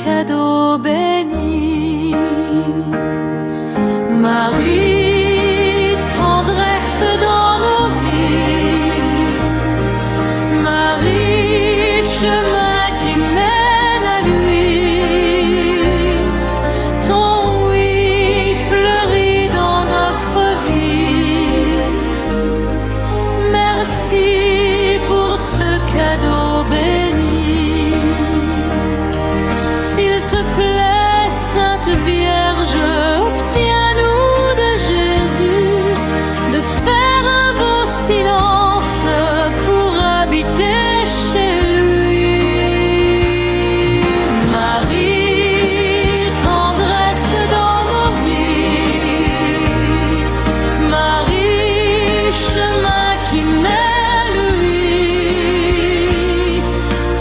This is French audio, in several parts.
cadeau béni. Marie, tendresse dans nos vies. Marie, chemin qui mène à lui. Ton oui fleurit dans notre vie. Merci pour ce cadeau béni. S'il te plaît, Sainte Vierge, obtiens-nous de Jésus de faire un beau silence pour habiter chez lui. Marie, tendresse dans nos vies. Marie, chemin qui mène à lui.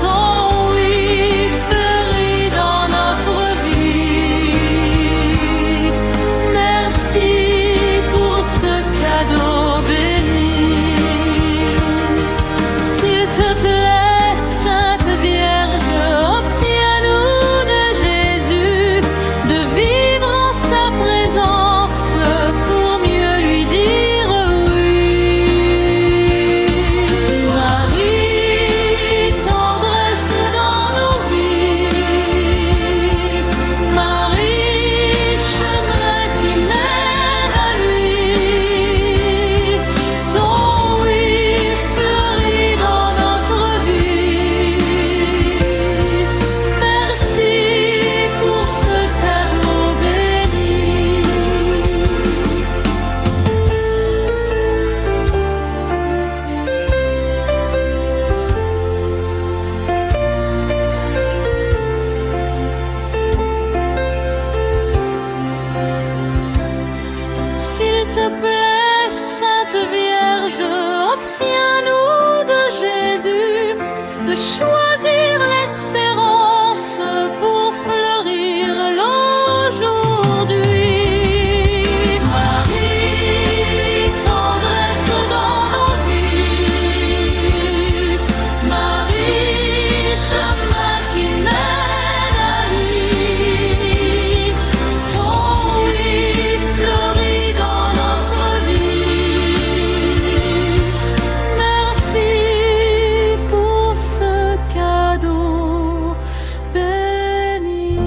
Ton oui fleurit dans notre vie. Merci pour ce cadeau béni. S'il te plaît, Sainte Vierge, obtiens-nous de Jésus de vivre en sa présence pour mieux lui dire oui. Marie, tendresse dans nos vies. Marie, chemin qui mène à lui. Ton oui fleurit dans notre vie. Merci pour ce cadeau béni. S'il te plaît, Sainte Vierge, obtiens-nous de Jésus de choisir l'espérance pour fleurir l'aujourd'hui. Marie, tendresse dans nos vies. Marie, chemin qui mène à lui. Ton oui fleurit dans notre vie. Merci pour ce cadeau béni.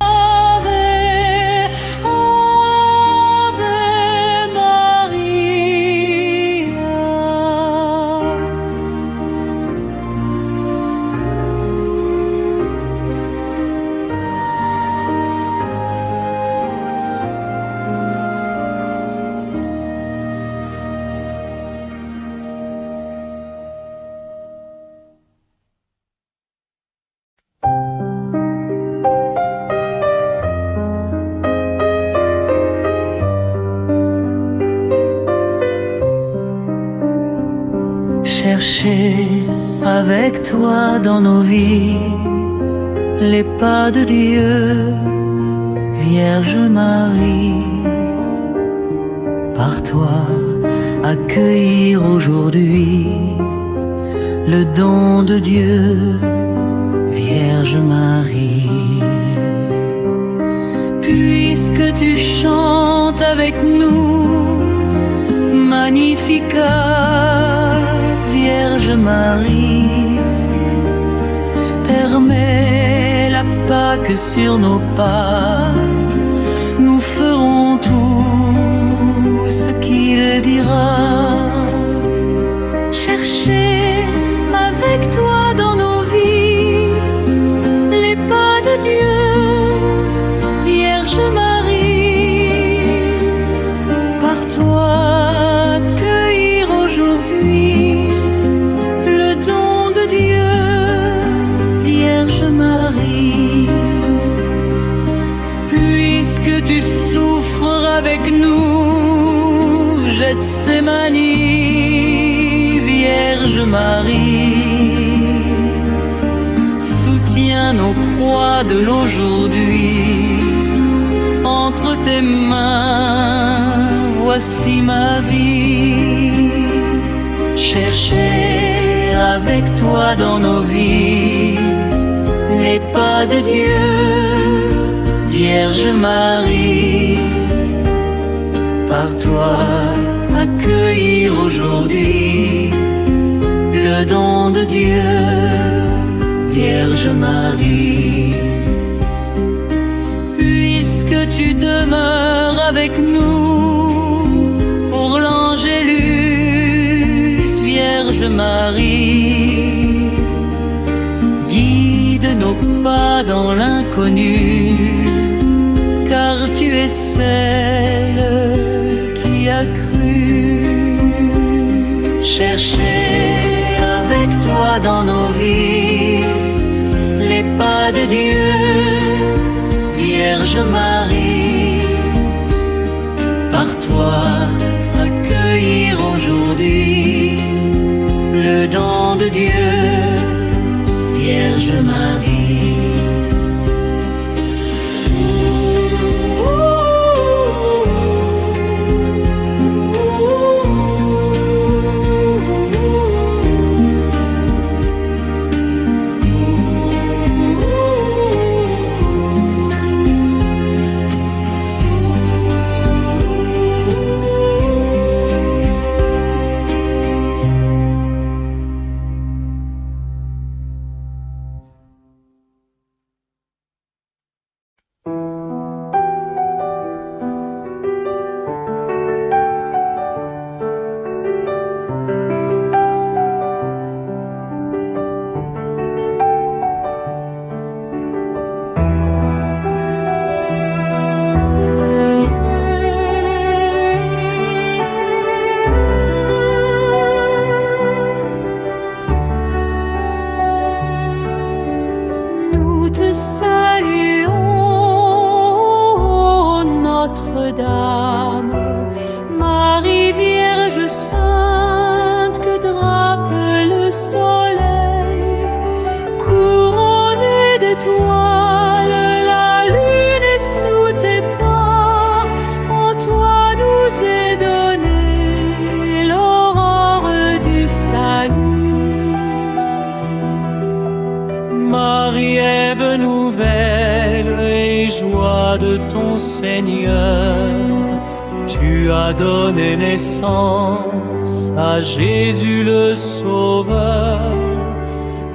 Ave, Ave Maria. Chercher avec toi dans nos vies les pas de Dieu, Vierge Marie. Par toi, accueillir aujourd'hui le don de Dieu, Vierge Marie. Puisque tu chantes avec nous, Magnificat, Vierge Marie, permets la Pâque sur nos pas. Nous ferons tout ce qu'il dira. Chercher avec toi dans nos vies les pas de Dieu, Vierge Marie. Par toi, accueillir aujourd'hui le don de Dieu, Vierge Marie. Puisque tu souffres avec nous, Gethsémani, Vierge Marie, soutiens nos croix de l'aujourd'hui. tes mains, voici ma vie. Chercher avec toi dans nos vies les pas de Dieu, Vierge Marie. Par toi accueillir aujourd'hui le don de Dieu, Vierge Marie. Puisque tu demeures avec nous pour l'Angélus, Vierge Marie, guide nos pas dans l'inconnu, car tu es celle qui a cru. Chercher avec toi dans nos vies les pas de Dieu, Vierge Marie. Par toi accueillir aujourd'hui le don de Dieu, Vierge Marie. Notre-Dame, Marie Vierge Sainte, que drape le soleil, couronnée d'étoiles, la lune est sous tes pas. En toi nous est donnée l'aurore du salut. Marie, Ève nouvelle et joie de ton Seigneur, tu as donné naissance à Jésus le Sauveur.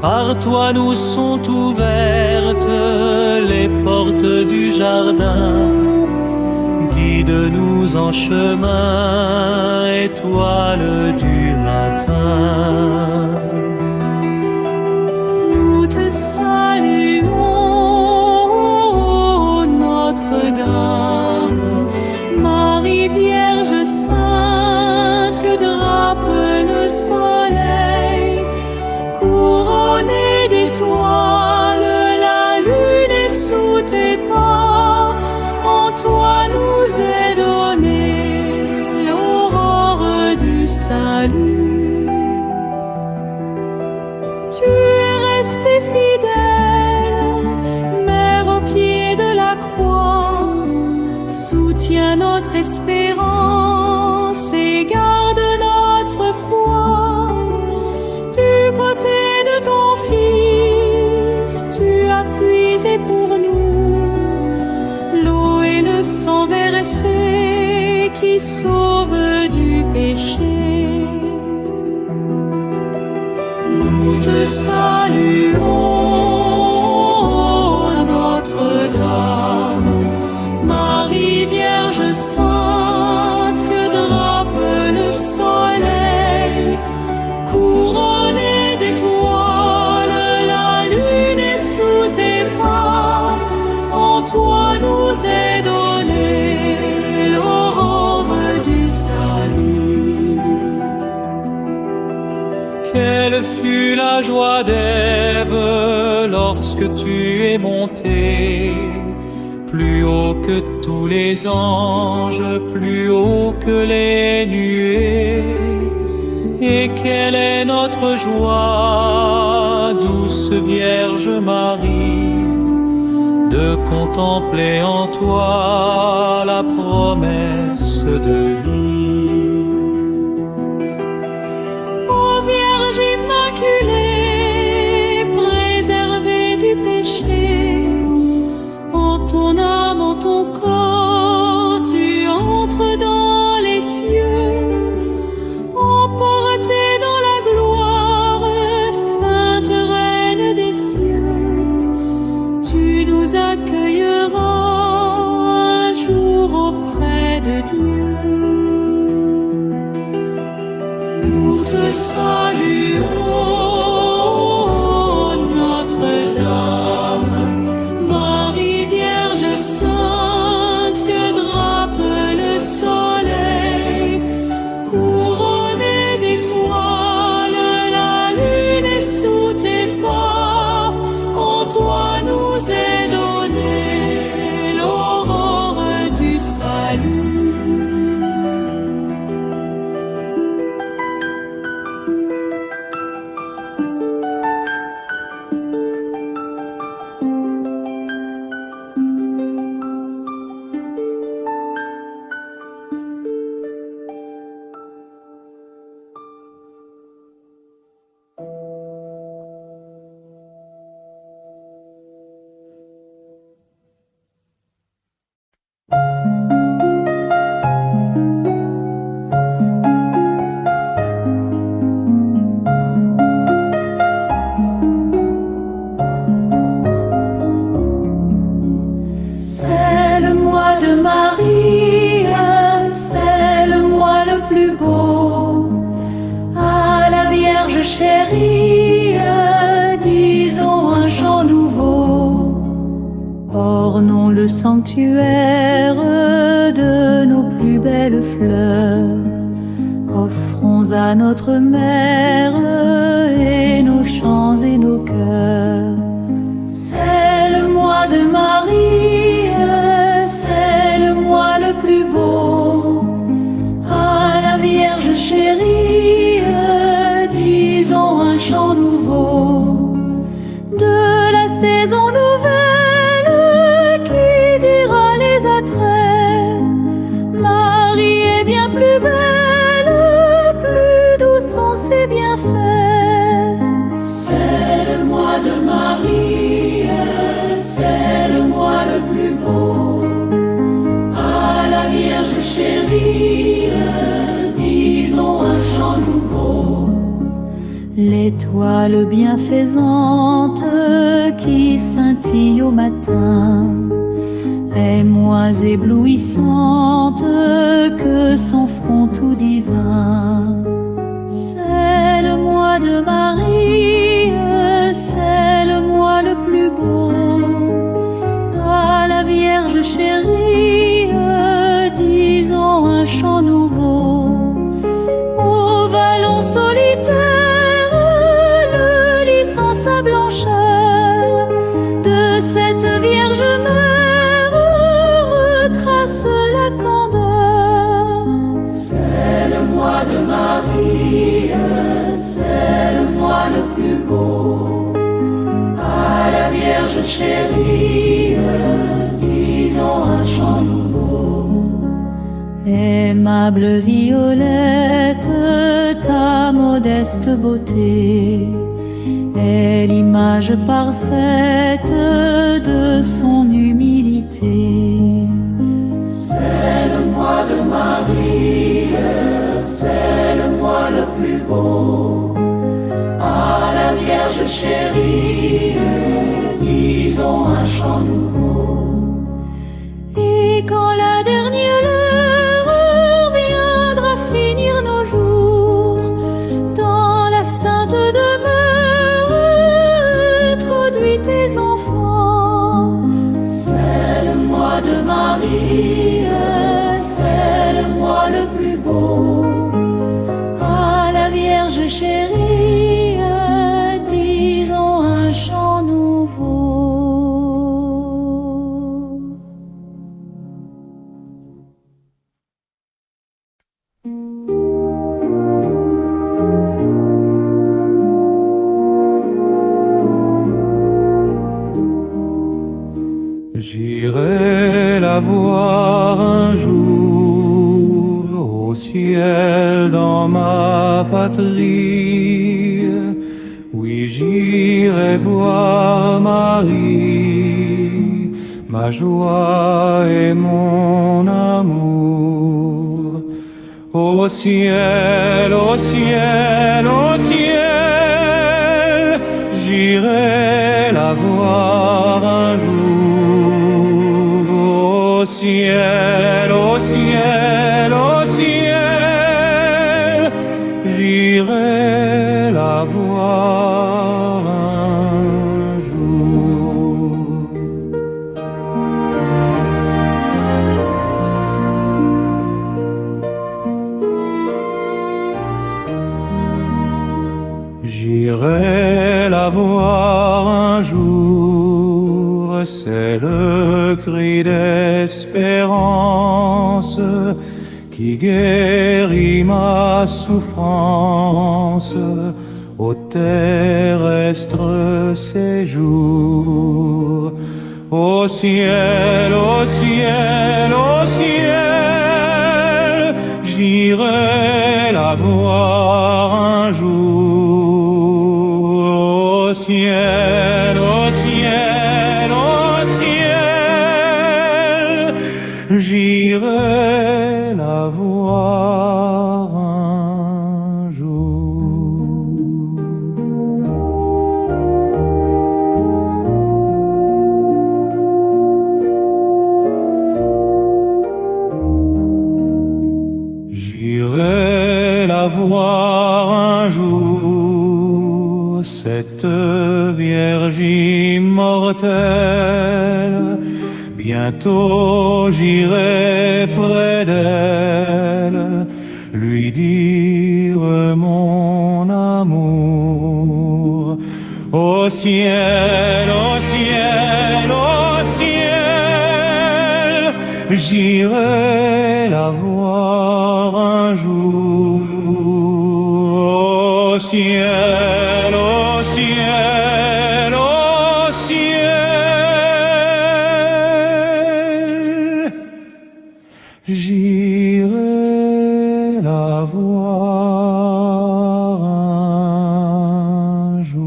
Par toi nous sont ouvertes les portes du jardin. Guide-nous en chemin, étoile du matin. Nous te saluons, Notre-Dame, Marie Vierge Sainte, que drape le soleil, couronnée d'étoiles, la lune est sous tes pas. En toi nous est donnée l'aurore du salut. Tu es restée fidèle, Mère au pied de la croix, soutiens notre espérance et garde notre foi. Du côté de ton Fils, tu as puisé pour nous l'eau et le sang versé qui sauve du péché. Nous te saluons, Notre-Dame, Marie Vierge Sainte, que drape le soleil, couronnée d'étoiles, la lune est sous tes pas. En toi nous est donnée l'aurore du salut. Quelle fut la joie d'Ève lorsque tu es montée, plus haut que tous les anges, plus haut que les nuées. Et quelle est notre joie, douce Vierge Marie, de contempler en toi la promesse de vie. Ô Vierge immaculée, préservée du péché, en ton âme, en ton corps, tu entres dans les cieux, emportée dans la gloire, sainte reine des cieux, tu nous accueilleras un jour auprès de Dieu. Nous te saluons, Notre-Dame, Marie Vierge Sainte, que drape le soleil, couronnée d'étoiles, la lune est sous tes pas, en toi nous est donnée l'aurore du salut. C'est le mois de Marie, c'est le mois le plus beau. À la Vierge chérie, disons un chant nouveau. Ornons le sanctuaire de nos plus belles fleurs. Offrons à notre mère et nos chants et nos cœurs. C'est le mois de Marie, c'est le mois le plus beau. À la Vierge chérie, disons un chant nouveau. De la saison nouvelle qui dira les attraits, Marie est bien plus belle, plus doux sont ses bienfaits. C'est le mois de Marie, c'est le mois le plus beau. À la Vierge chérie, disons un chant nouveau. L'étoile bienfaisante qui scintille au matin est moins éblouissante que son front tout divin. C'est le mois de Marie, c'est le mois le plus beau. À la Vierge chérie, disons un chant nouveau. Au vallon solitaire, le lit sans sa blancheur de cette Vierge mère retrace la candeur. C'est le mois de Marie, c'est le mois le plus beau. À la Vierge chérie, disons un chant nouveau. Aimable Violette, ta modeste beauté est l'image parfaite de son humilité. C'est le mois de Marie, c'est le mois le plus beau. À la Vierge chérie, disons un chant nouveau. Et quand la dernière heure viendra finir nos jours, dans la sainte demeure, introduis tes enfants. C'est le mois de Marie, c'est le mois le plus beau. À la Vierge chérie, disons un chant nouveau. J'irai la voir un jour au ciel dans ma patrie. Oui, j'irai voir Marie, ma joie et mon amour. Au ciel, au ciel, au ciel, j'irai la voir un jour. Au ciel, au ciel, au ciel, j'irai la voir un jour. J'irai la voir un jour, c'est le cri d'espérance qui guérit ma souffrance au terrestre séjour. Au ciel, au ciel, au ciel, j'irai la voir un jour. Au ciel, au ciel, au ciel, j'irai la voir un jour. J'irai la voir un jour, cette Vierge immortelle. Bientôt j'irai près d'elle, lui dire mon amour. Au ciel, au ciel, au ciel, j'irai la voir un jour. Au ciel, au ciel, au ciel, j'irai la voir un jour.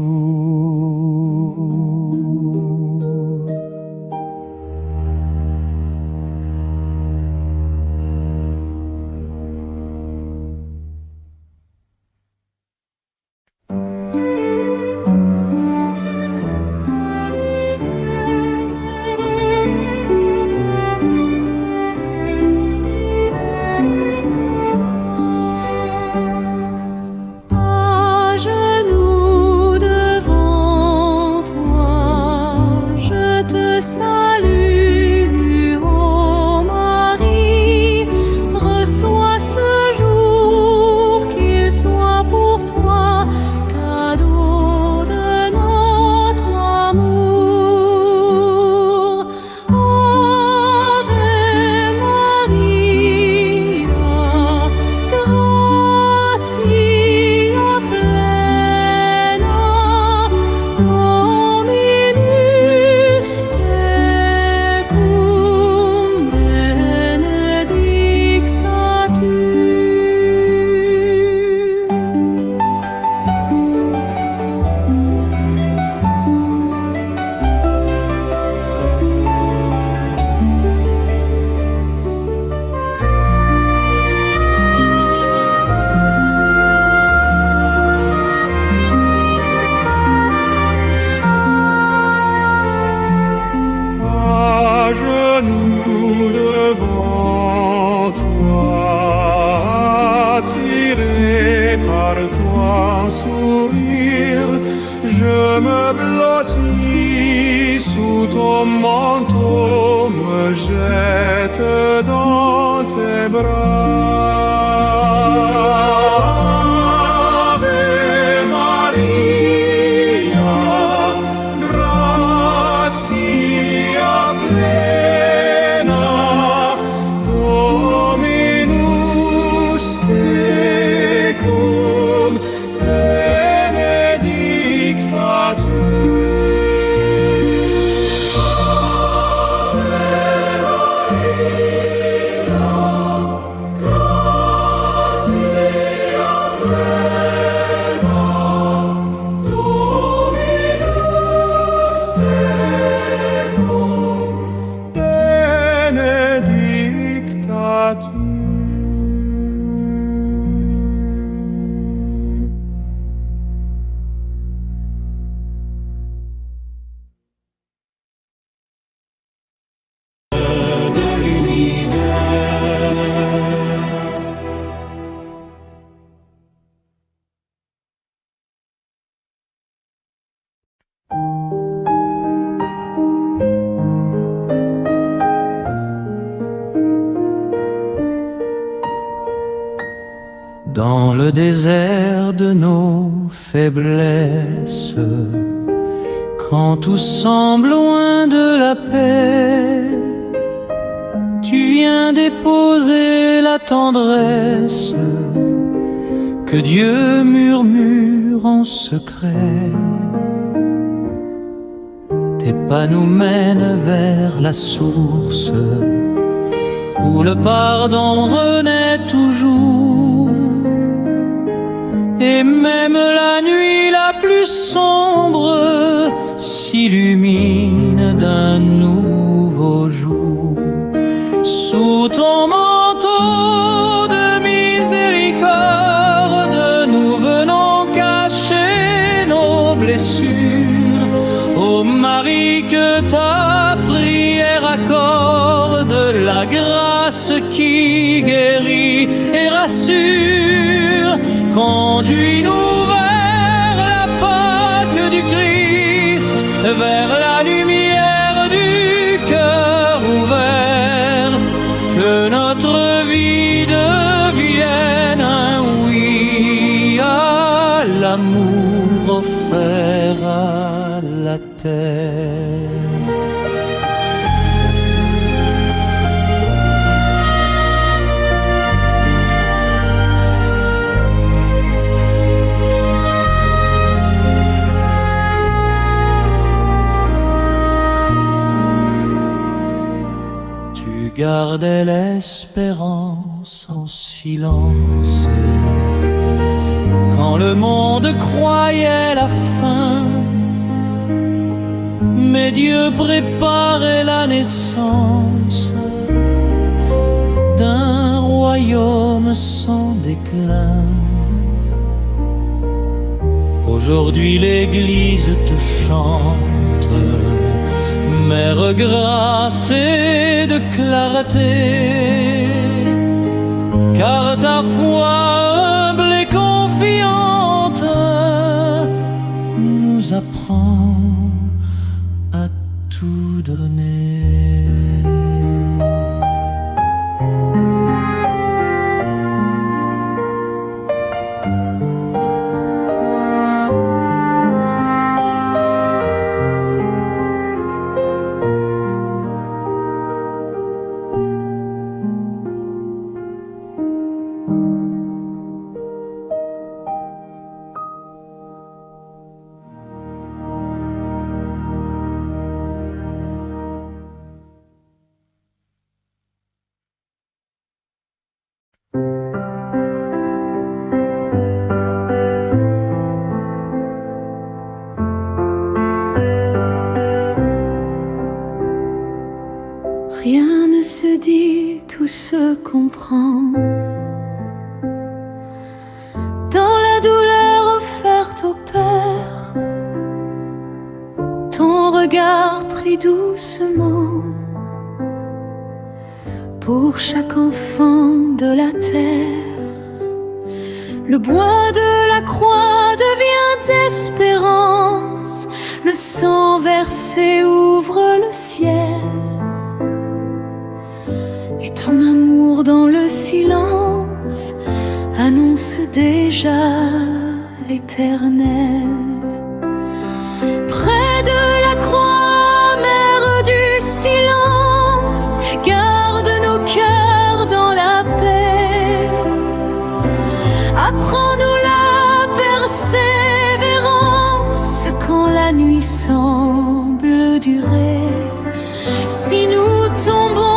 À genoux devant toi, je te salue, ô Marie. Reçois ce jour, qu'il soit pour toi cadeau de notre amour. Ave Maria, gratia plena, Dominus tecum, benedicta tu. À genoux devant toi, attiré par ton sourire, je me blottis sous ton manteau, me jette dans tes bras. Ave Maria, gratia plena, Dominus tecum, benedicta tu. Ave Dans le désert de nos faiblesses, quand tout semble loin de la paix, tu viens déposer la tendresse que Dieu murmure en secret. Tes pas nous mènent vers la source où le pardon renaît toujours. Et même la nuit la plus sombre s'illumine d'un nouveau jour. Sous ton manteau de miséricorde, nous venons cacher nos blessures. Ô Marie, que ta prière accorde la grâce qui guérit et rassure. Conduis-nous vers la Pâque du Christ, vers la lumière du cœur ouvert. Que notre vie devienne un oui à l'amour offert à la terre. Gardais l'espérance en silence quand le monde croyait la fin. Mais Dieu préparait la naissance d'un royaume sans déclin. Aujourd'hui l'Église te chante, Mère grâce et de clarté, car ta foi humble et confiante nous apprend à tout donner. Rien ne se dit, tout se comprend. Dans la douleur offerte au Père, ton regard pris doucement pour chaque enfant de la terre. Le bois de la croix devient espérance, le sang versé ouvre le ciel. Et ton amour dans le silence annonce déjà l'éternel. Près de la croix, mère du silence, garde nos cœurs dans la paix. Apprends-nous la persévérance quand la nuit semble durer. Si nous tombons,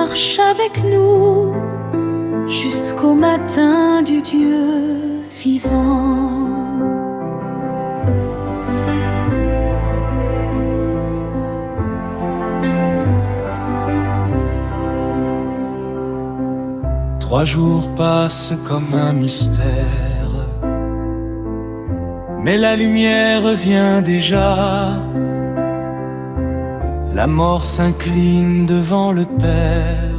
marche avec nous jusqu'au matin du Dieu vivant. Trois jours passent comme un mystère, mais la lumière vient déjà. La mort s'incline devant le Père.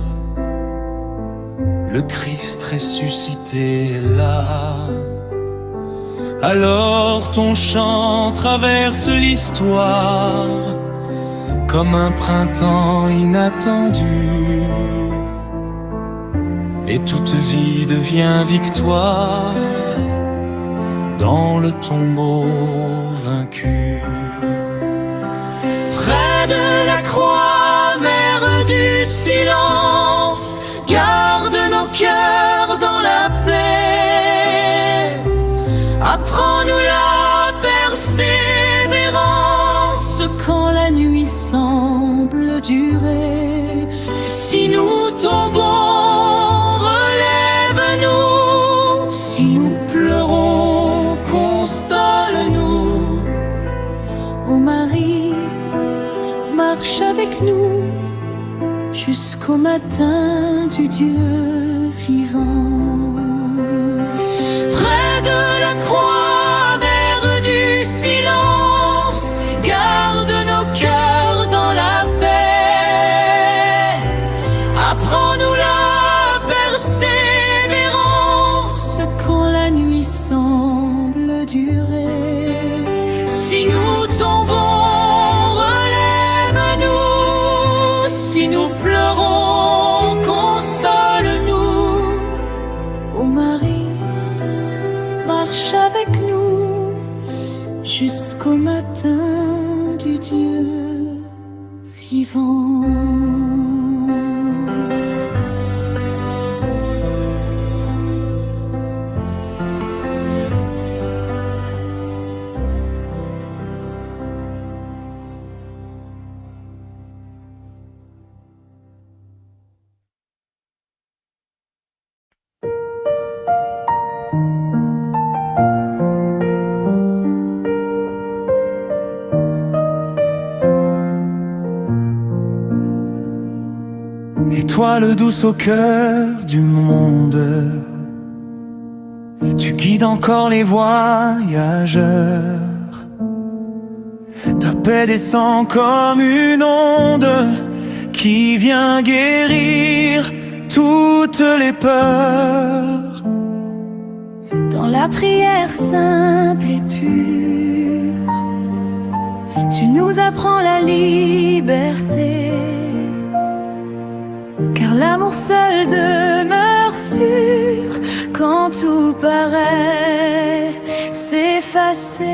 Le Christ ressuscité est là. Alors ton chant traverse l'histoire comme un printemps inattendu. Et toute vie devient victoire dans le tombeau vaincu. Près de la croix, mère du silence, garde nos cœurs dans la paix. Apprends-nous la persévérance quand la nuit semble durer. Si nous tombons, relève-nous. Si nous pleurons, console-nous. Ô Marie, marche avec nous jusqu'au matin du Dieu vivant. Près de la croix, mère du silence, garde nos cœurs dans la paix. Apprends-nous la persévérance quand la nuit semble durer. Si nous tombons, relève-nous. Si nous pleurons, console-nous. Ô Marie, marche avec nous jusqu'au matin du Dieu vivant. Étoile douce au cœur du monde, tu guides encore les voyageurs. Ta paix descend comme une onde qui vient guérir toutes les peurs. Dans la prière simple et pure, tu nous apprends la liberté. Car l'amour seul demeure sûr quand tout paraît s'effacer.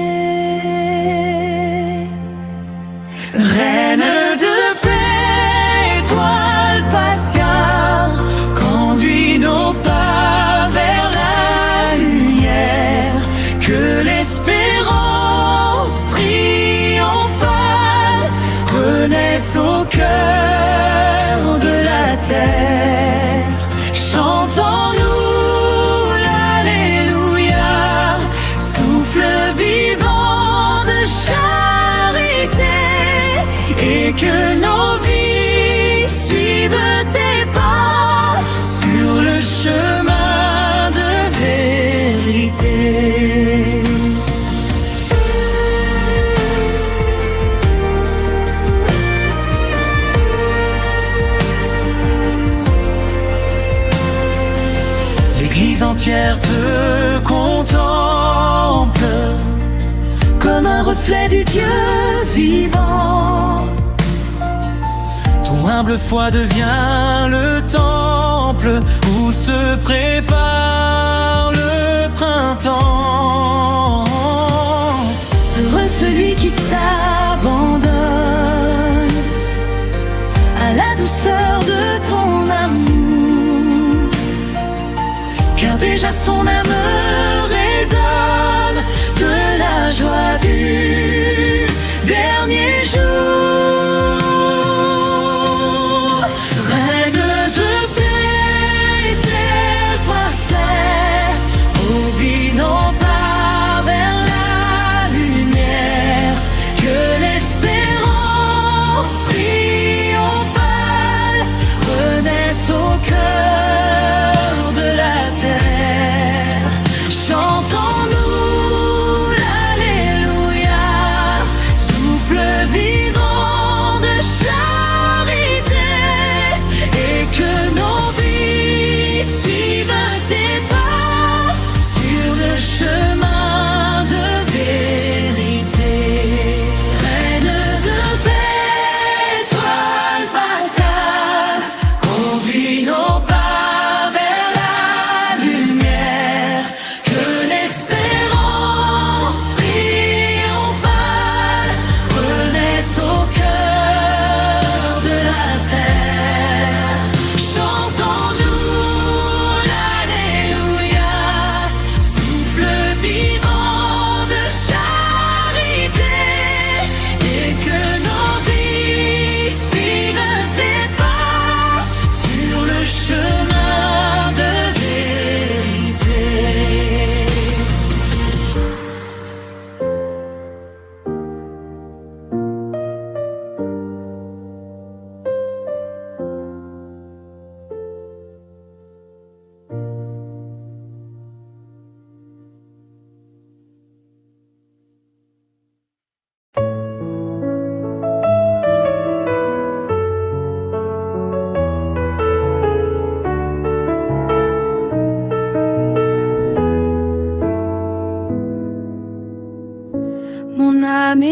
Reine de paix, étoile patiente, conduis nos pas vers la lumière. Que l'espérance triomphale renaisse au cœur de la terre. Chantons-nous l'Alléluia, souffle vivant de charité, et que nos vies suivent tes pas sur le chemin de vérité. L'Église entière te contemple comme un reflet du Dieu vivant. Ton humble foi devient le temple où se prépare le printemps. Heureux celui qui s'abandonne à la douceur de ton amour, car déjà son âme résonne de la joie du dernier jour. Règne de paix, tel passait, ouvris nos pas vers la lumière. Que l'espérance triomphale renaisse au cœur de la terre.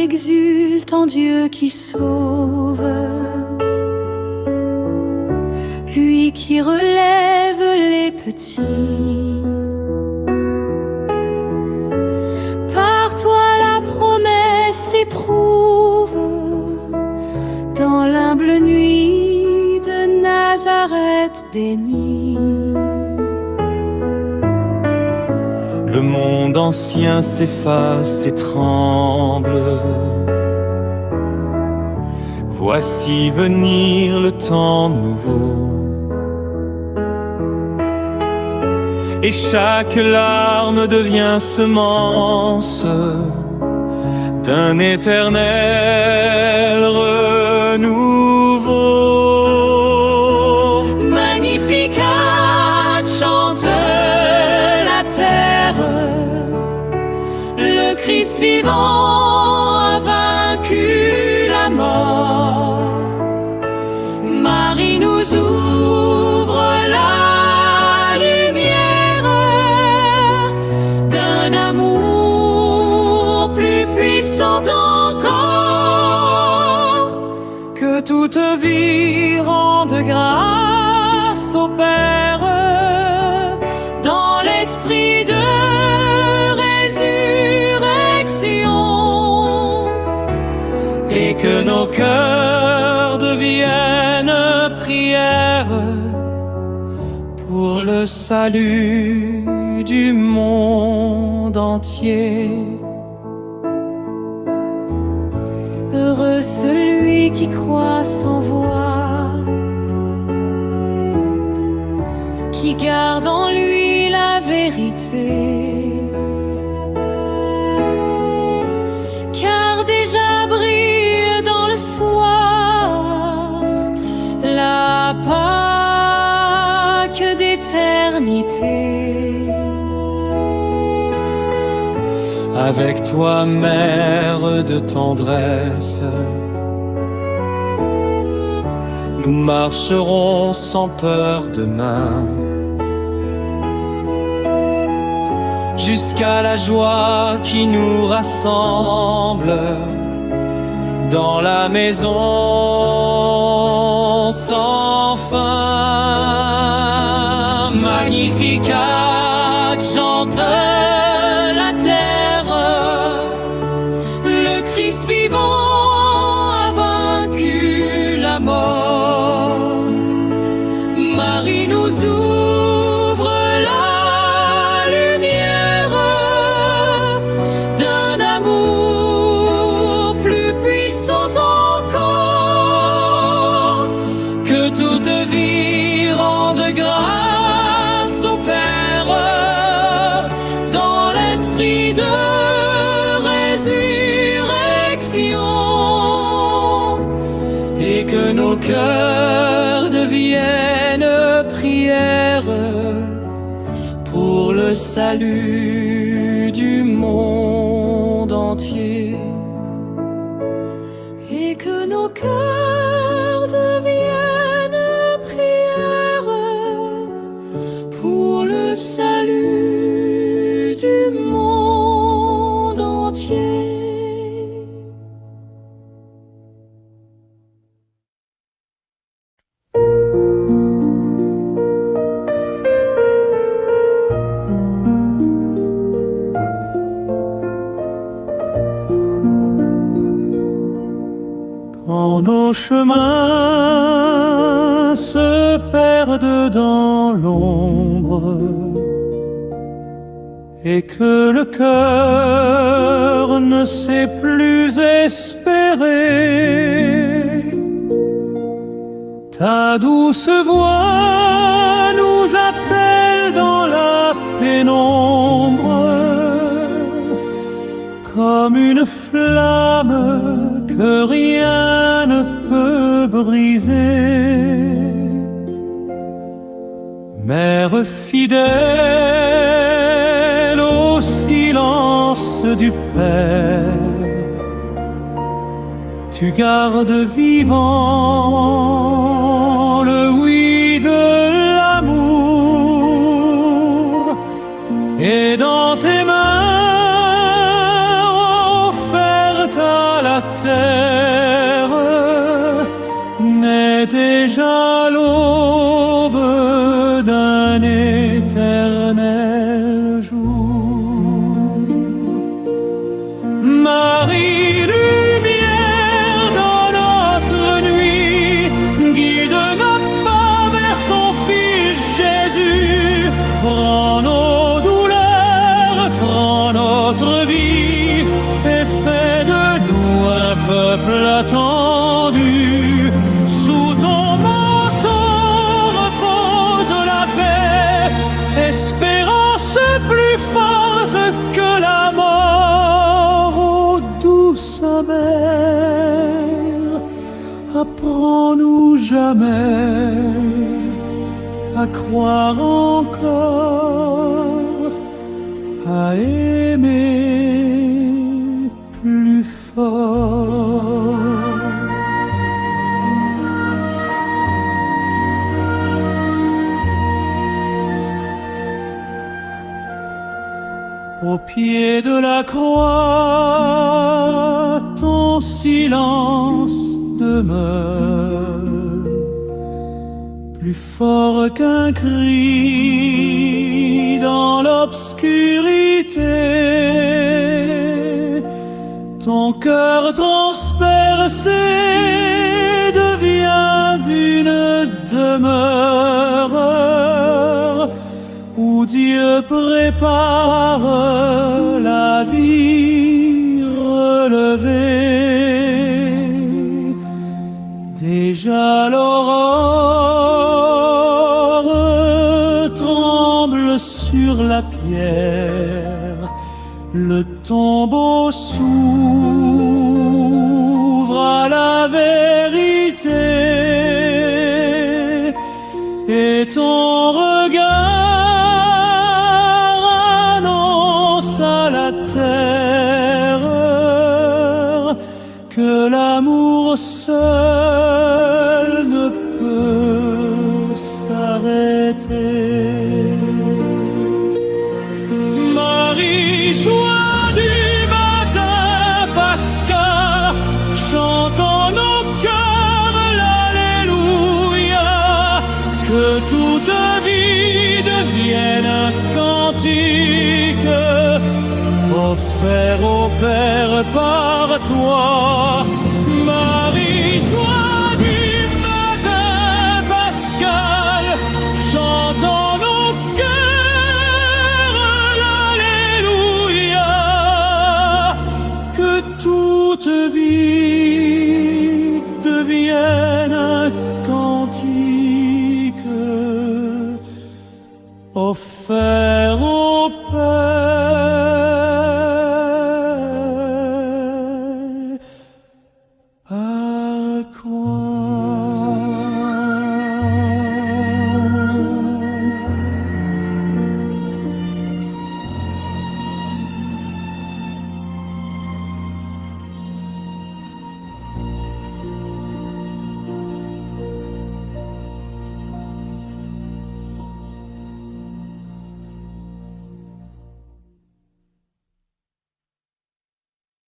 exulte en Dieu qui sauve, lui qui relève les petits. Par toi la promesse éprouve, dans l'humble nuit de Nazareth bénie. Le monde ancien s'efface et tremble. Voici venir le temps nouveau. Et chaque larme devient semence d'un éternel renouveau. Magnificat chante la terre, le Christ vivant a vaincu la mort. Marie nous ouvre la lumière d'un amour plus puissant encore. Que toute vie rende grâce au Père Dans l'esprit de résurrection, et que nos cœurs deviennent prière pour le salut du monde entier. heureux celui qui croit sans voix, qui garde en lui la vérité. Car déjà brille dans le soir la Pâque d'éternité. Avec toi, mère de tendresse, nous marcherons sans peur demain, jusqu'à la joie qui nous rassemble dans la maison sans fin. Magnificat chante la terre, le Christ vivant a vaincu la mort. Marie nous ouvre la lumière d'un amour plus puissant encore. Que toute vie rende grâce au Père dans l'esprit de résurrection, et que nos cœurs deviennent prière pour le salut du monde entier. Et que nos cœurs deviennent prière pour le salut du monde entier. Quand nos chemins se perdent dans l'ombre et que le cœur ne sait plus espérer, ta douce voix nous appelle dans la pénombre, comme une flamme que rien ne peut briser. Mère fidèle au silence du Père, tu gardes vivant le oui de l'amour, et dans tes mains offertes à jamais à croire encore, à aimer plus fort. Au pied de la croix, ton silence demeure, plus fort qu'un cri dans l'obscurité. Ton cœur transpercé devient d'une demeure où Dieu prépare la vie relevée. Déjà l'aurore tremble sur la pierre, le tombeau s'ouvre à la vérité, et ton regard annonce à la terre que l'amour seul ne peut s'arrêter. Marie, joie du matin pascal, chantons nos cœurs l'Alléluia, que toute vie devienne un cantique offert au Père par toi. Marie, joie du matin pascal, chantons nos cœurs l'Alléluia, que toute vie devienne un cantique offert